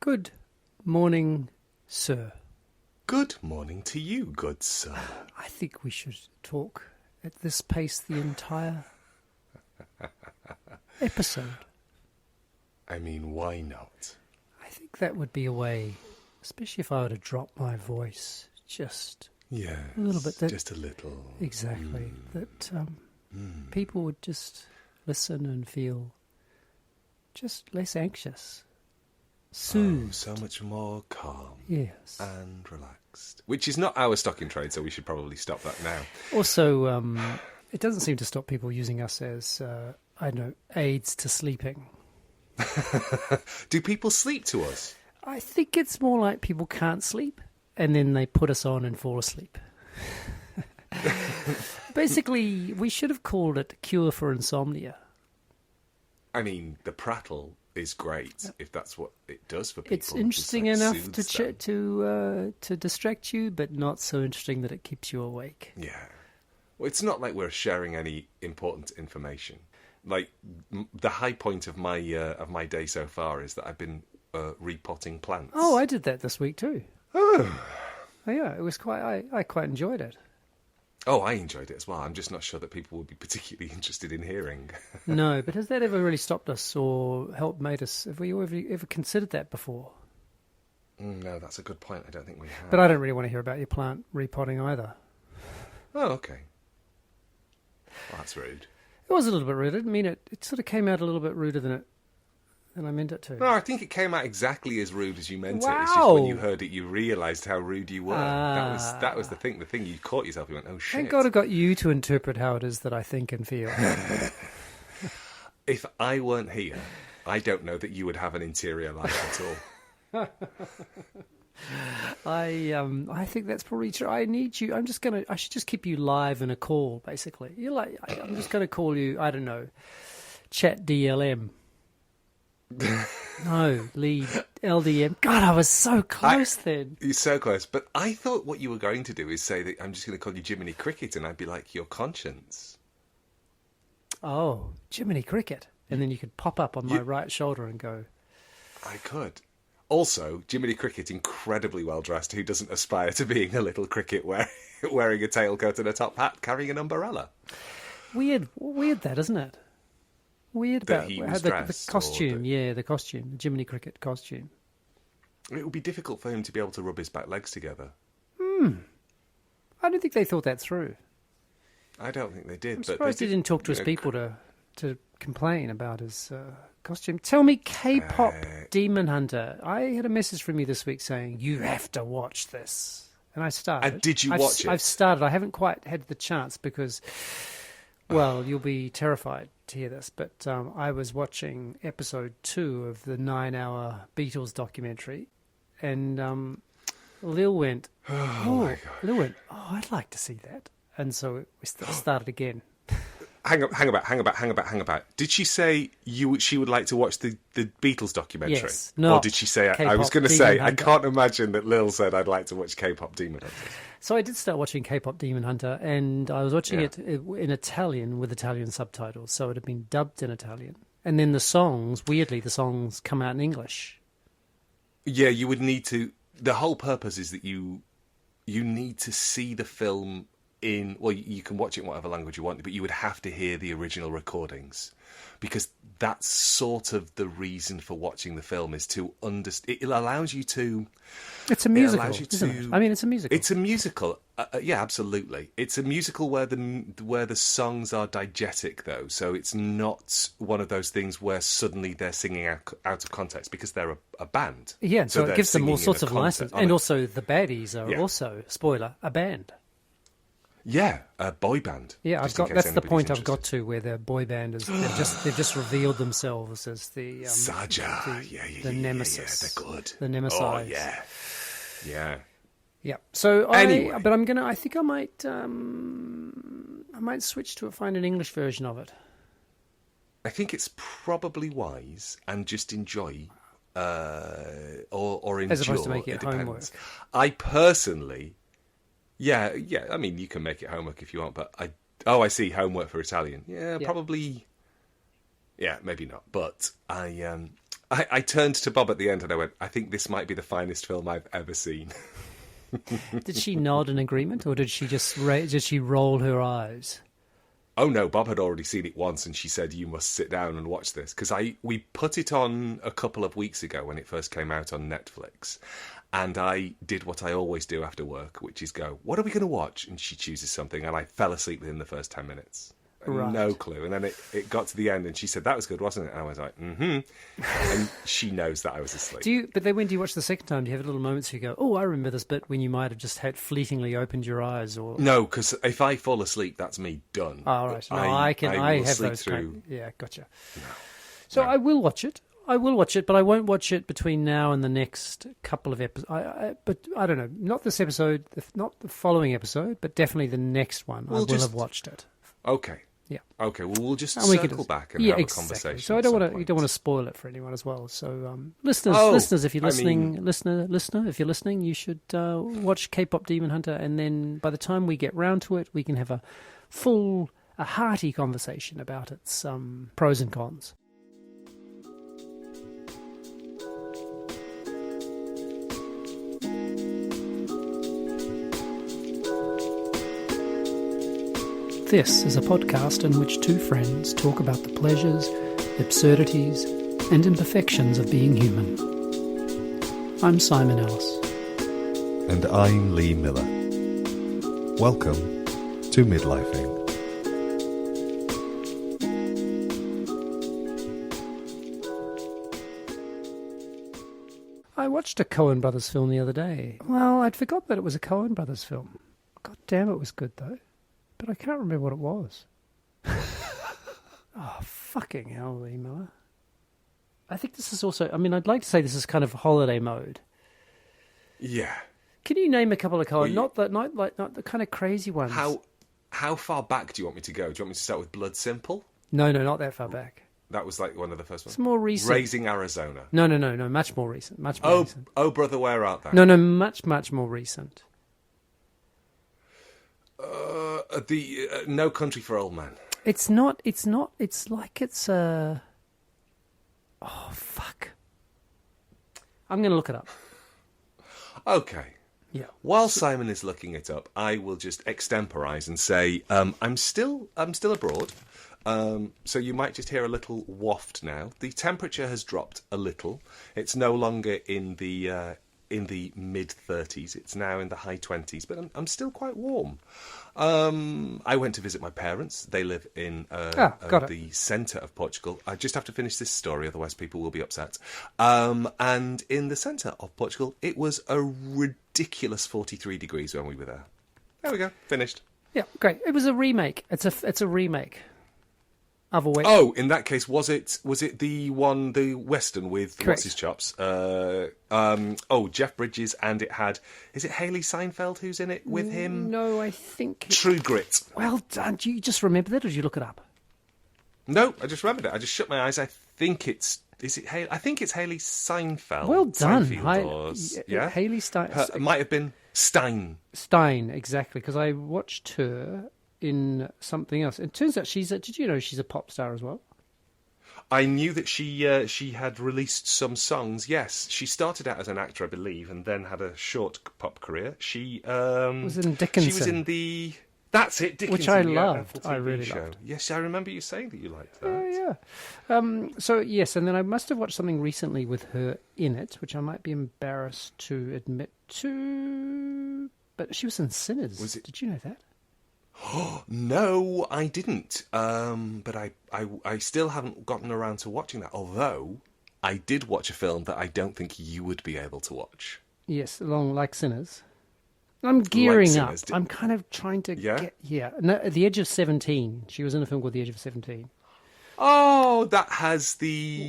Good morning, sir. Good morning to you, good sir. I think we should talk at this pace the entire episode. I mean, why not? I think that would be a way, especially if I were to drop my voice just Yes, a little bit. just a little. Exactly. That people would just listen and feel just less anxious. Soothed. Oh, so much more calm. Yes. And relaxed. Which is not our stock in trade, so we should probably stop that now. Also, it doesn't seem to stop people using us as, aids to sleeping. Do people sleep to us? I think it's more like people can't sleep, and then they put us on and fall asleep. Basically, we should have called it Cure for Insomnia. I mean, the prattle is great if that's what it does for people. It's interesting enough to distract you, but not so interesting that it keeps you awake. Yeah. Well, it's not like we're sharing any important information. Like, the high point of my day so far is that I've been repotting plants. Oh, I did that this week too. Oh. Yeah, it was I quite enjoyed it. Oh, I enjoyed it as well. I'm just not sure that people would be particularly interested in hearing. No, but has that ever really stopped us or made us? Have we ever considered that before? No, that's a good point. I don't think we have. But I don't really want to hear about your plant repotting either. Oh, okay. Well, that's rude. It was a little bit rude. I mean, it sort of came out a little bit ruder than I meant it to. No, I think it came out exactly as rude as you meant it. Wow. It's just when you heard it, you realised how rude you were. That was the thing. The thing you caught yourself. You went, "Oh shit!" Thank God I got you to interpret how it is that I think and feel. If I weren't here, I don't know that you would have an interior life at all. I think that's probably true. I need you. I should just keep you live in a call, basically. I'm just going to call you, I don't know, Chat DLM. No, lead LDM. God, I was so close then. You're so close. But I thought what you were going to do is say that I'm just going to call you Jiminy Cricket, and I'd be like, your conscience. Oh, Jiminy Cricket. And then you could pop up on my right shoulder and go. I could. Also, Jiminy Cricket, incredibly well dressed, who doesn't aspire to being a little cricket wearing a tailcoat and a top hat, carrying an umbrella. Weird that, isn't it? Weird that about he was the dressed, costume. The costume, the Jiminy Cricket costume. It would be difficult for him to be able to rub his back legs together. I don't think they thought that through. I don't think they did. I'm surprised he didn't talk to his people to complain about his costume. Tell me, K-pop Demon Hunter. I had a message from you this week saying, you have to watch this. And I started. And did you watch it? I've started. I haven't quite had the chance because, well, you'll be terrified to hear this, but I was watching episode 2 of the 9-hour Beatles documentary, and Lil went, oh, I'd like to see that. And so we started again. Hang about. Did she say she would like to watch the Beatles documentary? Yes. No. Or did she say, I was going to say, I can't imagine that Lil said I'd like to watch K-pop Demon Hunters. So I did start watching K-pop Demon Hunter, and I was watching it in Italian with Italian subtitles, so it had been dubbed in Italian. And then the songs come out in English. Yeah, you would need to... The whole purpose is that you need to see the film in... Well, you can watch it in whatever language you want, but you would have to hear the original recordings. Because that's sort of the reason for watching the film, is to understand... It allows you to... It's a musical, isn't it? I mean, it's a musical. It's a musical. Yeah, absolutely. It's a musical where the songs are diegetic, though. So it's not one of those things where suddenly they're singing out of context, because they're a band. Yeah, so it gives them all sorts of license. And also the baddies are also, spoiler, a band. Yeah, a boy band. Yeah, that's the point I've got to, where the boy band is they've just reveled themselves as the Saja, the nemesis. Yeah, they're good. The nemesis. Oh yeah. Yeah. So anyway. I think I might switch to find an English version of it. I think it's probably wise, and just enjoy, or endure. As opposed to make it homework. I personally. Yeah. I mean, you can make it homework if you want, but I see, homework for Italian. Yeah, probably. Yeah, maybe not. But I I turned to Bob at the end and I went, I think this might be the finest film I've ever seen. Did she nod in agreement, or did she just did she roll her eyes? Oh no, Bob had already seen it once and she said, you must sit down and watch this. Because we put it on a couple of weeks ago when it first came out on Netflix. And I did what I always do after work, which is go, what are we going to watch? And she chooses something, and I fell asleep within the first 10 minutes. Right. No clue. And then it got to the end and she said, that was good, wasn't it? And I was like, mm-hmm. And she knows that I was asleep. But then when do you watch the second time? Do you have little moments where you go, oh, I remember this bit when you might have just had fleetingly opened your eyes? Or No, because if I fall asleep, that's me done. Oh, right. No, I have those through. Yeah, gotcha. No. So I will watch it. But I won't watch it between now and the next couple of episodes. But I don't know, not this episode, not the following episode, but definitely the next one. I will have watched it. Okay. Yeah. Okay. Well, we'll just circle back and have a conversation. So I don't want to. You don't want to spoil it for anyone as well. So listeners, if you're listening, listener, if you're listening, you should watch K-pop Demon Hunter, and then by the time we get round to it, we can have a hearty conversation about its pros and cons. This is a podcast in which two friends talk about the pleasures, absurdities, and imperfections of being human. I'm Simon Ellis. And I'm Lee Miller. Welcome to Midlifing. I watched a Coen Brothers film the other day. Well, I'd forgot that it was a Coen Brothers film. God damn, it was good, though. But I can't remember what it was. Oh, fucking hell, Lee Miller. I think this is also... I mean, I'd like to say this is kind of holiday mode. Yeah. Can you name a couple of Coen... Not the kind of crazy ones. How far back do you want me to go? Do you want me to start with Blood Simple? No, not that far back. That was like one of the first ones. It's more recent. Raising Arizona. No, much more recent. Much more recent. Oh, Brother, Where Art Thou? No, much more recent. No Country for Old Men. It's not. It's like it's a... Oh, fuck. I'm going to look it up. Okay. Yeah. While Simon is looking it up, I will just extemporise and say I'm still abroad. So you might just hear a little waft now. The temperature has dropped a little. It's no longer in the mid-30s. It's now in the high 20s, but I'm still quite warm. I went to visit my parents. They live in the centre of Portugal. I just have to finish this story, otherwise people will be upset. And in the centre of Portugal, it was a ridiculous 43 degrees when we were there. There we go, finished. Yeah, great. It was a remake. It's a remake. Oh, in that case, was it the Western with Correct. What's His Chops? Jeff Bridges, and it had, is it Haley Seinfeld who's in it with him? No, I think... True Grit. Well done. Do you just remember that, or did you look it up? No, I just remembered it. I just shut my eyes. I think it's Haley Seinfeld. Well done. Yeah? Haley Stein. It might have been Stein, exactly, because I watched her in something else. It turns out did you know she's a pop star as well? I knew that she had released some songs. Yes, she started out as an actor, I believe, and then had a short pop career. She was in Dickinson. She was in the... That's it, Dickinson. Which I loved. I really loved. Yes, I remember you saying that you liked that. Yeah. So, yes, and then I must have watched something recently with her in it, which I might be embarrassed to admit to, but she was in Sinners. Did you know that? No, I didn't. But I still haven't gotten around to watching that, although I did watch a film that I don't think you would be able to watch. Yes, along like Sinners. I'm gearing up. I'm kind of trying to get... Yeah. No, at the Edge of 17. She was in a film called The Edge of 17. Oh, that has the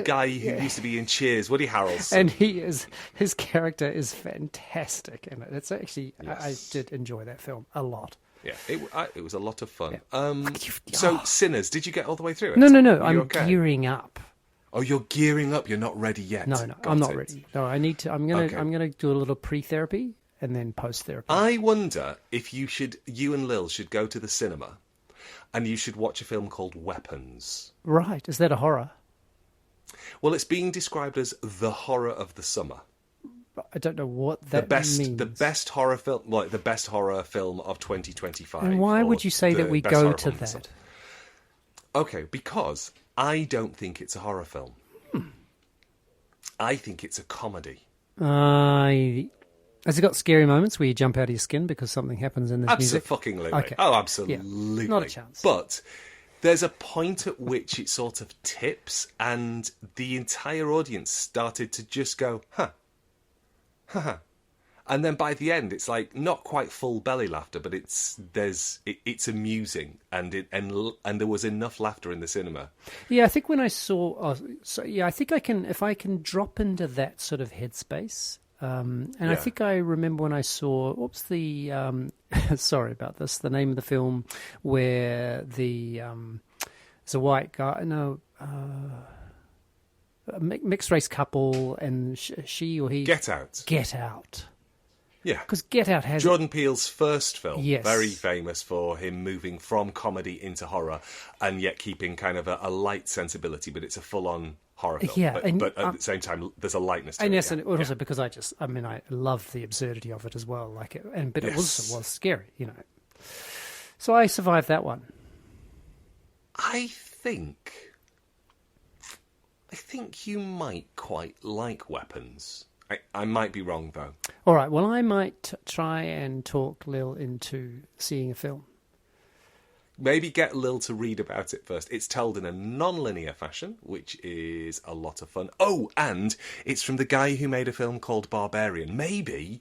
guy who used to be in Cheers, Woody Harrelson. And his character is fantastic in it. It's actually... Yes. I did enjoy that film a lot. Yeah, it was a lot of fun. Yeah. So, Sinners, did you get all the way through it? No. I'm gearing up. Oh, you're gearing up. You're not ready yet. No, I'm not ready. No, I need to. I'm gonna do a little pre-therapy and then post-therapy. I wonder if you and Lil should go to the cinema, and you should watch a film called Weapons. Right? Is that a horror? Well, it's being described as the horror of the summer. I don't know what that means. The best horror film, like the best horror film of 2025. And why would you say that we go to that? Okay, because I don't think it's a horror film. I think it's a comedy. Has it got scary moments where you jump out of your skin because something happens in this music? Absolutely. Okay. Oh, absolutely. Yeah, not a chance. But there's a point at which it sort of tips, and the entire audience started to just go, huh. And then by the end, it's like not quite full belly laughter, but it's amusing, and there was enough laughter in the cinema. Yeah, I think when I saw, I think if I can drop into that sort of headspace. I think I remember when I saw, what was the, sorry about this, the name of the film where it's a white guy, a mixed race couple, and she or he... Get Out. Get Out. Yeah. Because Get Out has... Jordan Peele's first film. Yes. Very famous for him moving from comedy into horror, and yet keeping kind of a light sensibility, but it's a full-on horror film. Yeah, but at the same time, there's a lightness to and it. Yes, and also because I love the absurdity of it as well. But it also was scary, So I survived that one. I think you might quite like Weapons. I might be wrong, though. All right, well, I might try and talk Lil into seeing a film. Maybe get Lil to read about it first. It's told in a non-linear fashion, which is a lot of fun. Oh, and it's from the guy who made a film called Barbarian. Maybe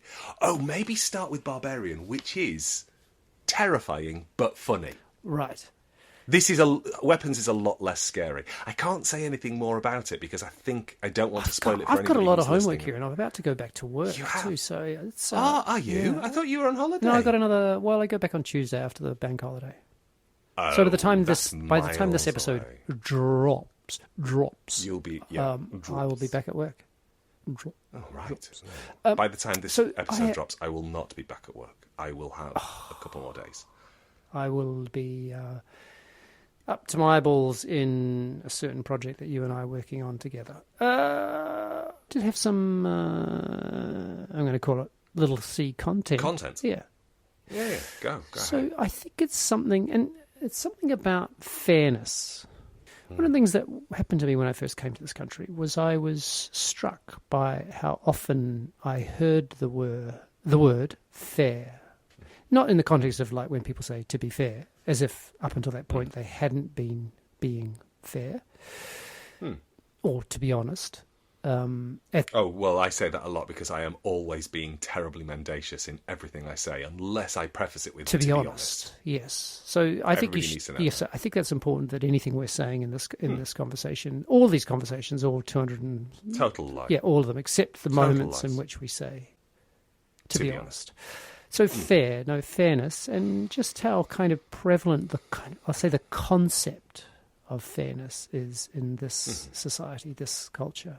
start with Barbarian, which is terrifying but funny. Right. Weapons is a lot less scary. I can't say anything more about it because I don't want to spoil it for anybody. I've got a lot of homework listening. here, and I'm about to go back to work too. So it's. Are you? Yeah. I thought you were on holiday. No, I got another. Well, I go back on Tuesday after the bank holiday. Oh, so by the time this episode drops, you'll be. I will be back at work. Oh, right. By the time this episode drops, I will not be back at work. I will have a couple more days. I will be up to my eyeballs in a certain project that you and I are working on together. Did have some, I'm going to call it little C content. Content? Yeah. Yeah, go So ahead. I think it's something, and it's something about fairness. One of the things that happened to me when I first came to this country was I was struck by how often I heard the word fair. Not in the context of like when people say to be fair, as if up until that point they hadn't been being fair. Or to be honest. I say that a lot because I am always being terribly mendacious in everything I say, unless I preface it with to be honest. Yes. So I think I think that's important that anything we're saying in this conversation, all these conversations, all 200 and total lie. Yeah, all of them, except the total moments lies. in which we say to be honest. So fairness, and just how kind of prevalent the concept of fairness is in this society, this culture.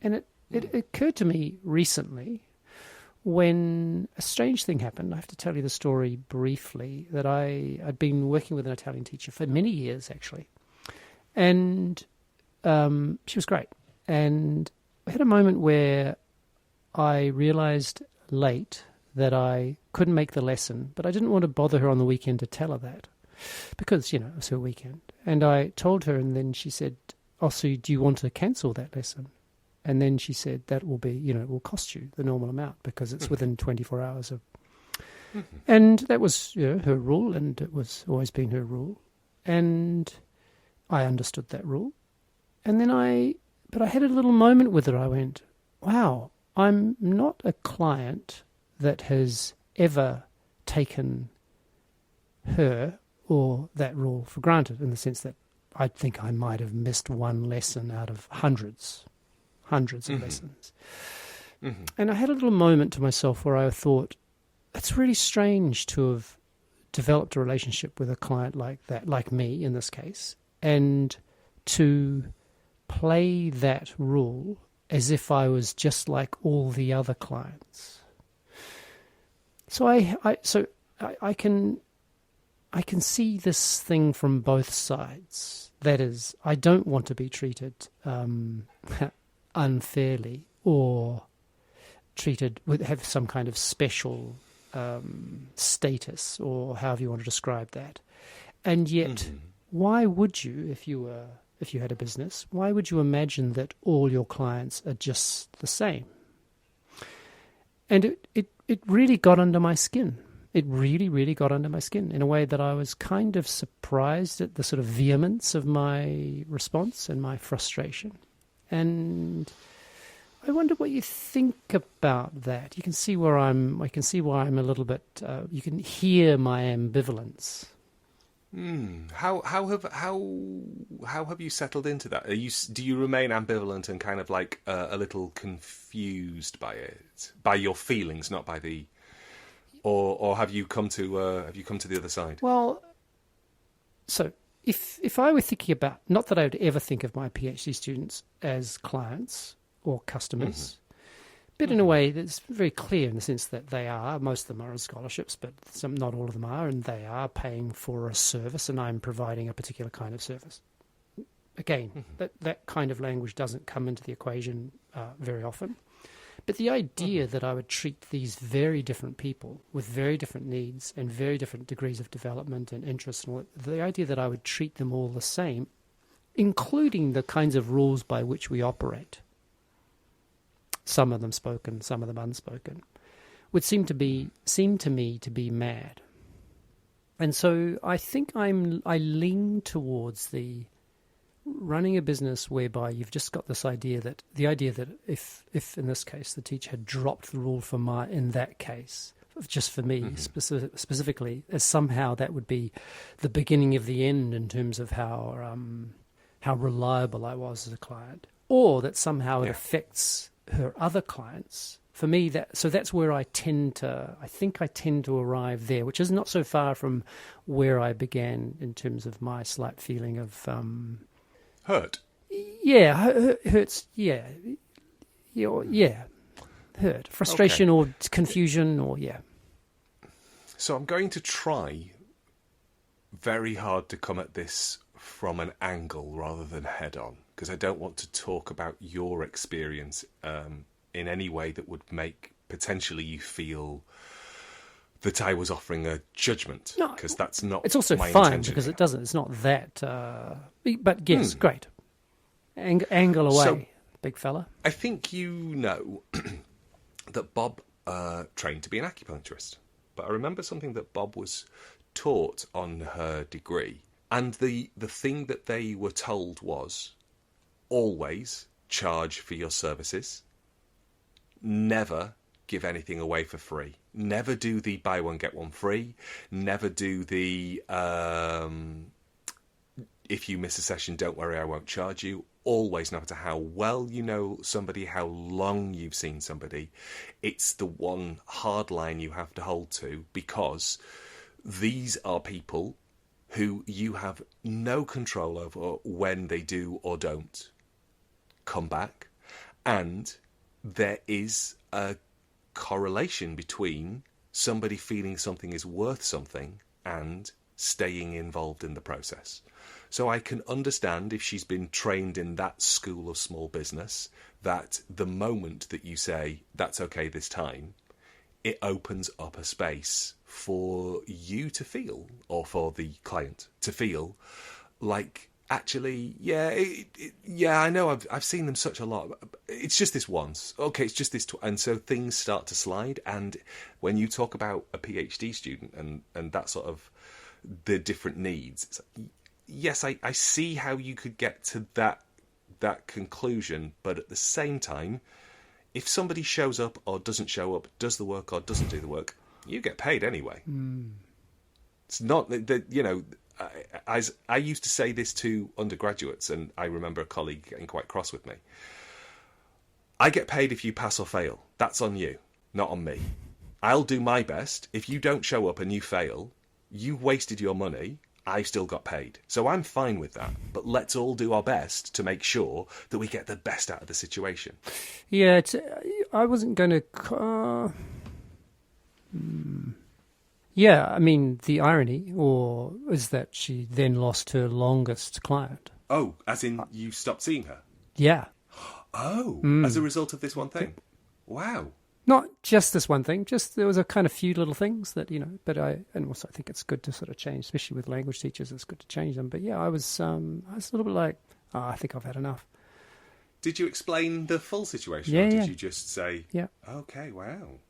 And it occurred to me recently when a strange thing happened. I have to tell you the story briefly, that I'd been working with an Italian teacher for many years, actually. And she was great. And I had a moment where I realized late that I couldn't make the lesson, but I didn't want to bother her on the weekend to tell her that because, it was her weekend. And I told her, and then she said, "Oh, so do you want to cancel that lesson?" And then she said, "That will be, it will cost you the normal amount because it's within 24 hours of..." And that was her rule, and it was always been her rule. And I understood that rule. And then I had a little moment with her. I went, wow, I'm not a client that has ever taken her or that rule for granted, in the sense that I think I might have missed one lesson out of hundreds of lessons. And I had a little moment to myself where I thought, it's really strange to have developed a relationship with a client like that, like me in this case, and to play that rule as if I was just like all the other clients. So I I can see this thing from both sides. That is, I don't want to be treated unfairly or have some kind of special status, or however you want to describe that. And yet, why would you, if you had a business, why would you imagine that all your clients are just the same? And it really got under my skin. It really, really got under my skin in a way that I was kind of surprised at the sort of vehemence of my response and my frustration. And I wonder what you think about that. You can see why I'm a little bit. You can hear my ambivalence. How have you settled into that? Do you remain ambivalent and kind of like a little confused by it, by your feelings, not by the, or have you come to the other side? Well, so if I were thinking about, not that I would ever think of my PhD students as clients or customers, but in a way that's very clear in the sense that most of them are on scholarships, but not all of them are, and they are paying for a service, and I'm providing a particular kind of service. Again, that kind of language doesn't come into the equation very often. But the idea that I would treat these very different people with very different needs and very different degrees of development and interest, and the idea that I would treat them all the same, including the kinds of rules by which we operate, some of them spoken, some of them unspoken, would seem to me to be mad. And so I think I lean towards the running a business whereby you've just got this idea that if in this case the teacher had dropped the rule in that case, just for me specifically, as somehow that would be the beginning of the end in terms of how reliable I was as a client, or that somehow it affects her other clients. For me, that's where I tend to arrive there, which is not so far from where I began in terms of my slight feeling of hurt. Yeah, hurts. Yeah, hurt, frustration, or confusion, or So I'm going to try very hard to come at this from an angle rather than head on, because I don't want to talk about your experience in any way that would make potentially you feel that I was offering a judgment, because that's not. It's also my fine intention because here. it doesn't. It's not that. But yes, great. Angle away, So, big fella. I think you know that Bob trained to be an acupuncturist, but I remember something that Bob was taught on her degree, and the thing that they were told was always charge for your services, never give anything away for free, never do the buy one get one free, never do the if you miss a session, don't worry, I won't charge you. Always, no matter how well you know somebody, how long you've seen somebody, it's the one hard line you have to hold to, because these are people who you have no control over when they do or don't come back. And there is a correlation between somebody feeling something is worth something and staying involved in the process. So I can understand, if she's been trained in that school of small business, that the moment that you say, that's okay this time, it opens up a space for you to feel, or for the client to feel, like, actually, I know I've seen them such a lot. It's just this once. Okay, it's just this. And so things start to slide. And when you talk about a PhD student and that sort of the different needs, it's like, yes, I see how you could get to that conclusion, but at the same time, if somebody shows up or doesn't show up, does the work or doesn't do the work, you get paid anyway. It's not that, you know, I used to say this to undergraduates, and I remember a colleague getting quite cross with me. I get paid if you pass or fail. That's on you, not on me. I'll do my best. If you don't show up and you fail, you wasted your money. I still got paid. So I'm fine with that. But let's all do our best to make sure that we get the best out of the situation. Yeah, I wasn't going to... Yeah, I mean, the irony is that she then lost her longest client. Oh, as in you stopped seeing her? Yeah. Oh, as a result of this one thing? Wow. Not just this one thing, just there was a kind of few little things that, but and also I think it's good to sort of change, especially with language teachers, it's good to change them. But yeah, I was a little bit like, I think I've had enough. Did you explain the full situation? Yeah, or did yeah. you just say, yeah, okay, wow.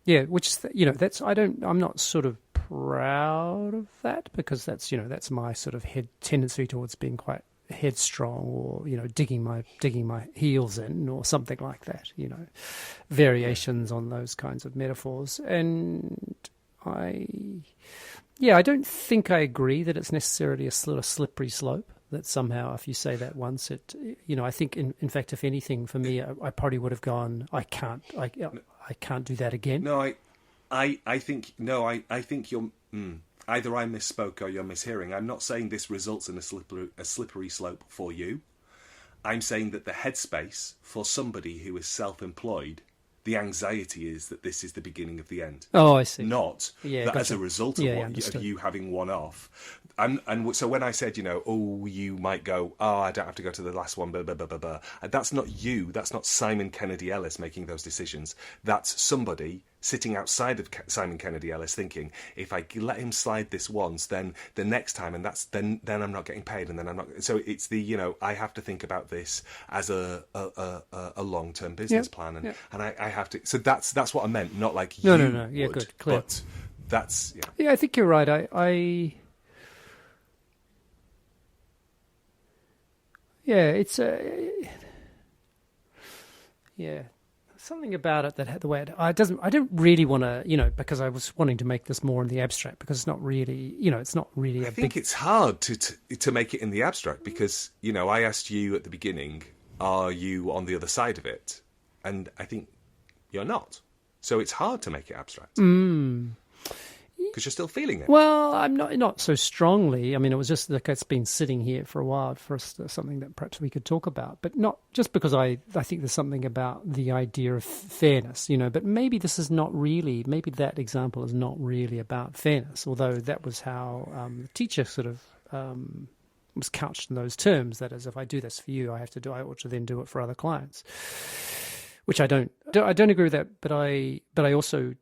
Yeah, which is, I'm not sort of proud of that because that's my sort of tendency towards being quite headstrong or, digging my heels in or something like that, variations on those kinds of metaphors. And I don't think I agree that it's necessarily a sort of slippery slope, that somehow if you say that once, I think in fact, if anything, for me, I probably would have gone, I can't do that again. No, I think you're either I misspoke or you're mishearing. I'm not saying this results in a slippery slope for you. I'm saying that the headspace for somebody who is self-employed, the anxiety is that this is the beginning of the end. Oh, I see. Not that gotcha. as a result of you having one off. And so when I said, you might go, I don't have to go to the last one, blah, blah, blah, blah, blah. That's not you. That's not Simon Kennedy Ellis making those decisions. That's somebody sitting outside of Simon Kennedy Ellis thinking, if I let him slide this once, then the next time, and then I'm not getting paid, and then I'm not. So it's I have to think about this as a long-term business plan, and I have to. So that's what I meant, not like you. No. Yeah, would, good, clear. But that's Yeah, I think you're right. It's something about it that the way I don't really want to, because I was wanting to make this more in the abstract, because it's not really, it's not really. I think it's hard to make it in the abstract because I asked you at the beginning, are you on the other side of it? And I think you're not. So it's hard to make it abstract. Because you're still feeling it. Well, I'm not so strongly. I mean, it was just like it's been sitting here for a while for us, something that perhaps we could talk about, but not just because I think there's something about the idea of fairness, but maybe this is not really, maybe that example is not really about fairness, although that was how the teacher sort of was couched in those terms. That is, if I do this for you, I ought to then do it for other clients, which I don't agree with that, but I also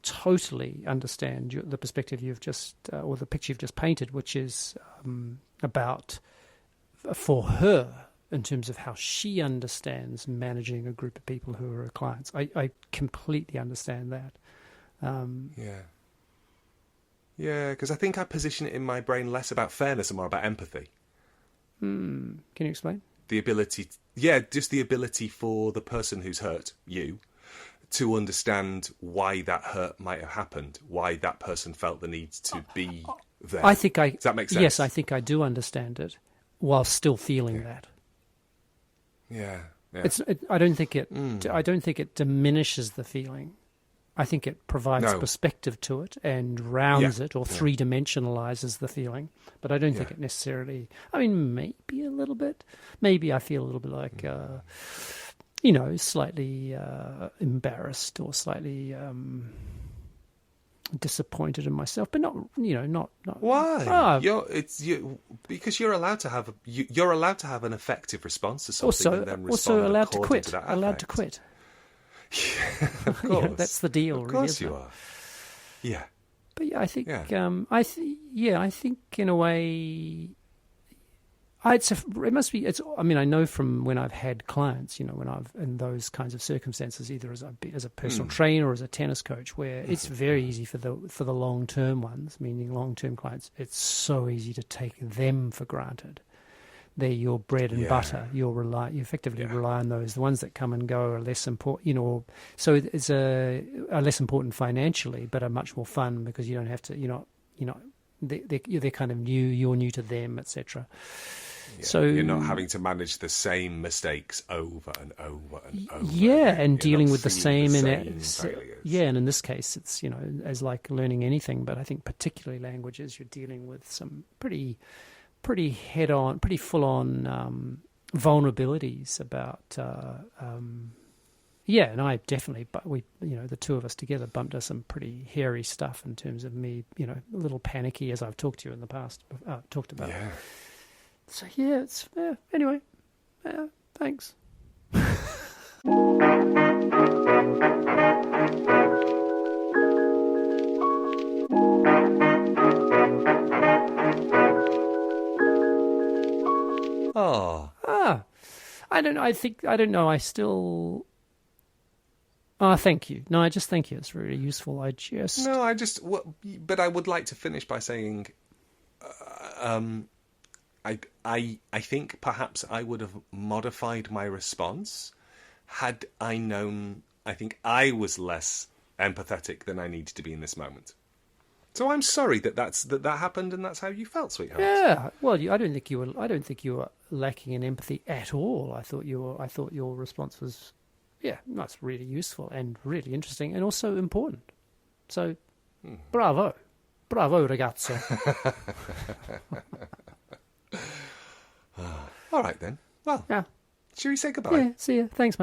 totally understand the perspective you've just, or the picture you've just painted, which is about, for her, in terms of how she understands managing a group of people who are her clients. I completely understand that. Yeah, because I think I position it in my brain less about fairness and more about empathy. Can you explain? The ability, just the ability for the person who's hurt, you, to understand why that hurt might have happened, why that person felt the need to be there. Does that make sense? Yes, I think I do understand it, while still feeling that. Yeah. I don't think it diminishes the feeling. I think it provides perspective to it and rounds it or three-dimensionalizes the feeling. But I don't think it necessarily. I mean, maybe a little bit. Maybe I feel a little bit like. Slightly embarrassed or slightly disappointed in myself, but not. Why? Because you're allowed to have an effective response to something, and then respond also allowed to according quit. to that Allowed to quit. Yeah, of course. That's the deal. Of course, really, you are. Yeah. But I think. I think in a way. It must be. I mean, I know from when I've had clients, when I've in those kinds of circumstances, either as a personal trainer or as a tennis coach, where it's very easy for the long term ones, meaning long term clients. It's so easy to take them for granted. They're your bread and butter. You effectively rely on those. The ones that come and go are less important. So it's are less important financially, but are much more fun because you don't have to. They're kind of new. You're new to them, etc. Yeah, so you're not having to manage the same mistakes over and over and over. Yeah, again. and dealing with the same failures. and in this case, it's as like learning anything, but I think particularly languages, you're dealing with some pretty head-on, pretty full-on vulnerabilities about Yeah, and I definitely, but the two of us together bumped into some pretty hairy stuff in terms of me, a little panicky, as I've talked to you in the past, talked about. Yeah. So yeah, anyway, thanks. Oh. I don't know. I still. Oh, thank you. No, I just thank you. It's really useful. But I would like to finish by saying, I think perhaps I would have modified my response had I known. I think I was less empathetic than I needed to be in this moment. So I'm sorry that happened and that's how you felt, sweetheart. Yeah. Well, I don't think you were lacking in empathy at all. I thought your response was, that's really useful and really interesting and also important. So, bravo, ragazzo. All right then. Well, yeah. shall we say goodbye? Yeah. See ya. Thanks, mate.